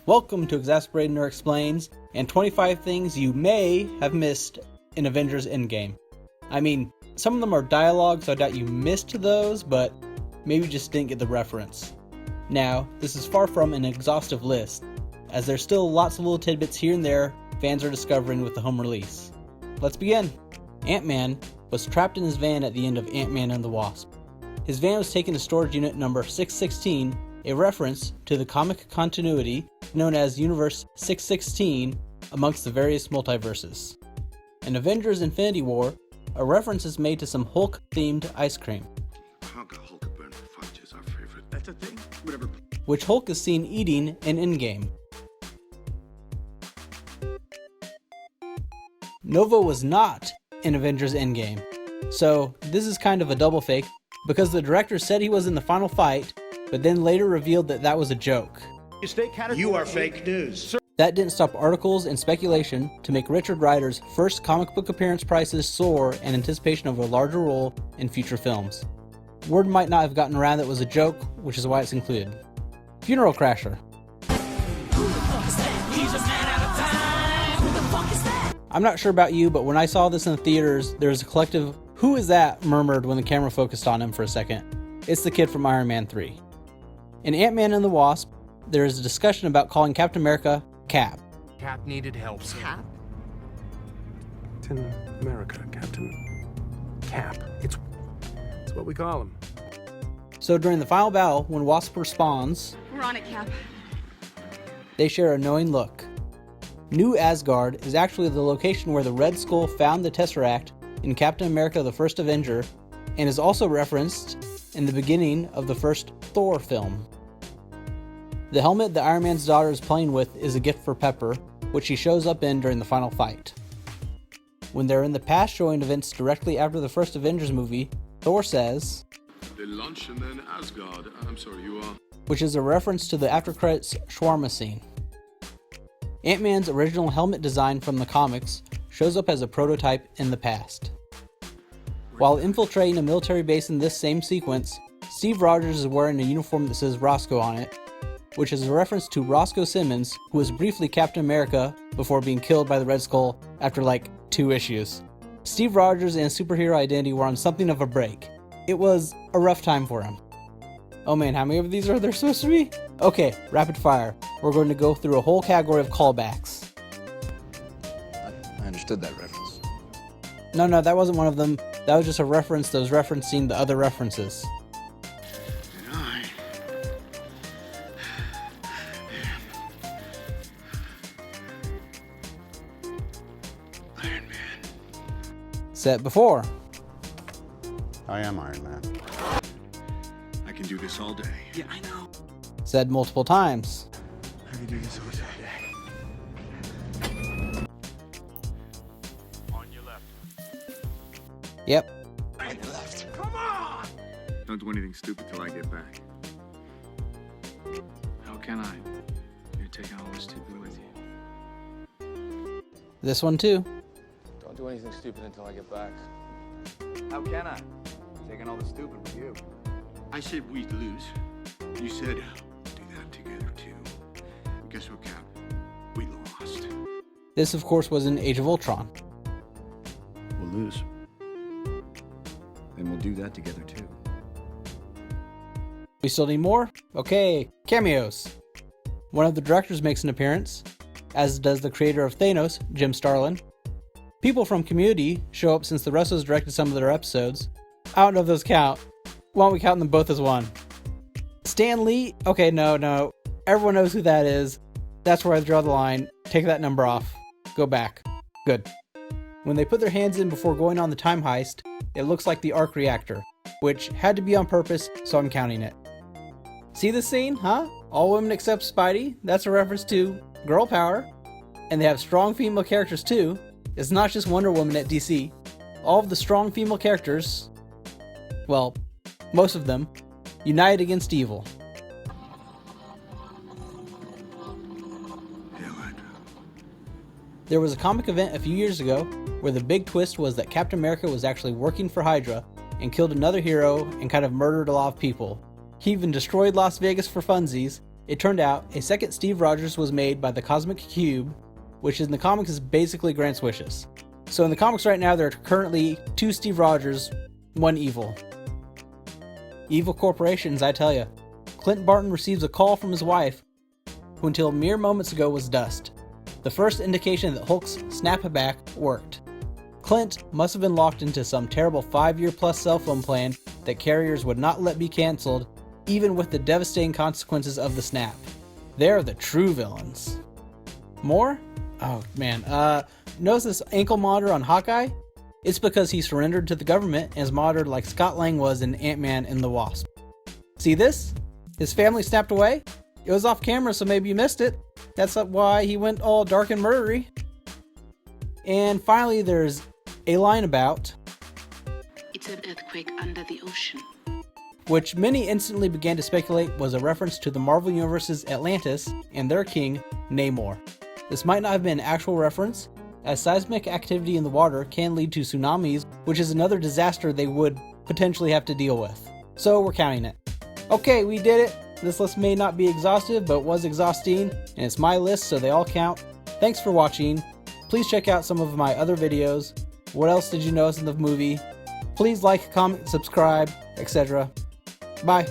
Welcome to Exasperated Nerd Explains, and 25 things you may have missed in Avengers Endgame. I mean, some of them are dialogue, so I doubt you missed those, but maybe you just didn't get the reference. Now, this is far from an exhaustive list, as there's still lots of little tidbits here and there fans are discovering with the home release. Let's begin! Ant-Man was trapped in his van at the end of Ant-Man and the Wasp. His van was taken to storage unit number 616, a reference to the comic continuity known as Universe 616 amongst the various multiverses. In Avengers Infinity War, a reference is made to some Hulk-themed ice cream, Hulk-burn fudge is our favorite. That's a thing? Whatever. which Hulk is seen eating in Endgame. Nova was not in Avengers Endgame, so this is kind of a double fake because the director said he was in the final fight, but then later revealed that that was a joke. You are fake news. That didn't stop articles and speculation to make Richard Rider's first comic book appearance prices soar in anticipation of a larger role in future films. Word might not have gotten around that it was a joke, which is why it's included. Funeral Crasher. I'm not sure about you, but when I saw this in the theaters, there was a collective "Who is that?" murmured when the camera focused on him for a second. It's the kid from Iron Man 3. In Ant-Man and the Wasp, there is a discussion about calling Captain America Cap. Cap needed help. Cap? Captain America, Captain Cap. It's what we call him. So during the final battle, when Wasp responds, We're on it, Cap. they share a knowing look. New Asgard is actually the location where the Red Skull found the Tesseract in Captain America the First Avenger, and is also referenced in the beginning of the first Thor film. The helmet that Iron Man's daughter is playing with is a gift for Pepper, which she shows up in during the final fight. When they're in the past showing events directly after the first Avengers movie, Thor says, The lunch and then Asgard. I'm sorry, you are. which is a reference to the after credits shawarma scene. Ant-Man's original helmet design from the comics shows up as a prototype in the past. While infiltrating a military base in this same sequence, Steve Rogers is wearing a uniform that says Roscoe on it, which is a reference to Roscoe Simmons, who was briefly Captain America before being killed by the Red Skull after like 2 issues. Steve Rogers and superhero identity were on something of a break. It was a rough time for him. Oh man, how many of these are there supposed to be? Okay, rapid fire. We're going to go through a whole category of callbacks. I understood that reference. No, that wasn't one of them. That was just a reference that was referencing the other references. And I am Iron Man. Said before. I am Iron Man. I can do this all day. Yeah, I know. Said multiple times. I can do this all day. On your left. Yep. Don't do anything stupid till I get back. How can I? You're taking all this stupid with you. This one too. Don't do anything stupid until I get back. How can I? Taking all the stupid with you. I said we'd lose. You said do that together too. Well, guess what, Cap? We lost. This of course was in Age of Ultron. We'll lose. And we'll do that together too. We still need more? Okay, cameos. One of the directors makes an appearance, as does the creator of Thanos, Jim Starlin. People from Community show up since the Russos directed some of their episodes. I don't know if those count. Why don't we count them both as one? Stan Lee? Okay, no. Everyone knows who that is. That's where I draw the line. Take that number off. Go back. Good. When they put their hands in before going on the time heist, it looks like the arc reactor, which had to be on purpose, so I'm counting it. See the scene, huh? All women except Spidey. That's a reference to girl power. And they have strong female characters too. It's not just Wonder Woman at DC. All of the strong female characters, well, most of them, unite against evil. Hell, Hydra. There was a comic event a few years ago where the big twist was that Captain America was actually working for Hydra and killed another hero and kind of murdered a lot of people. He even destroyed Las Vegas for funsies, It turned out a second Steve Rogers was made by the Cosmic Cube, which in the comics is basically Grant's wishes. So in the comics right now, there are currently 2 Steve Rogers, 1 evil. Evil corporations, I tell ya. Clint Barton receives a call from his wife, who until mere moments ago was dust. The first indication that Hulk's snapback worked. Clint must have been locked into some terrible 5-year-plus cell phone plan that carriers would not let be cancelled, even with the devastating consequences of the snap. They're the true villains. More? Oh man, notice this ankle monitor on Hawkeye? It's because he surrendered to the government and is monitored like Scott Lang was in Ant-Man and the Wasp. See this? His family snapped away? It was off camera, so maybe you missed it. That's why he went all dark and murdery. And finally, there's a line about... It's an earthquake under the ocean. Which many instantly began to speculate was a reference to the Marvel Universe's Atlantis and their king, Namor. This might not have been an actual reference, as seismic activity in the water can lead to tsunamis, which is another disaster they would potentially have to deal with. So we're counting it. Okay, we did it. This list may not be exhaustive, but was exhausting, and it's my list, so they all count. Thanks for watching. Please check out some of my other videos. What else did you notice in the movie? Please like, comment, subscribe, etc. Bye.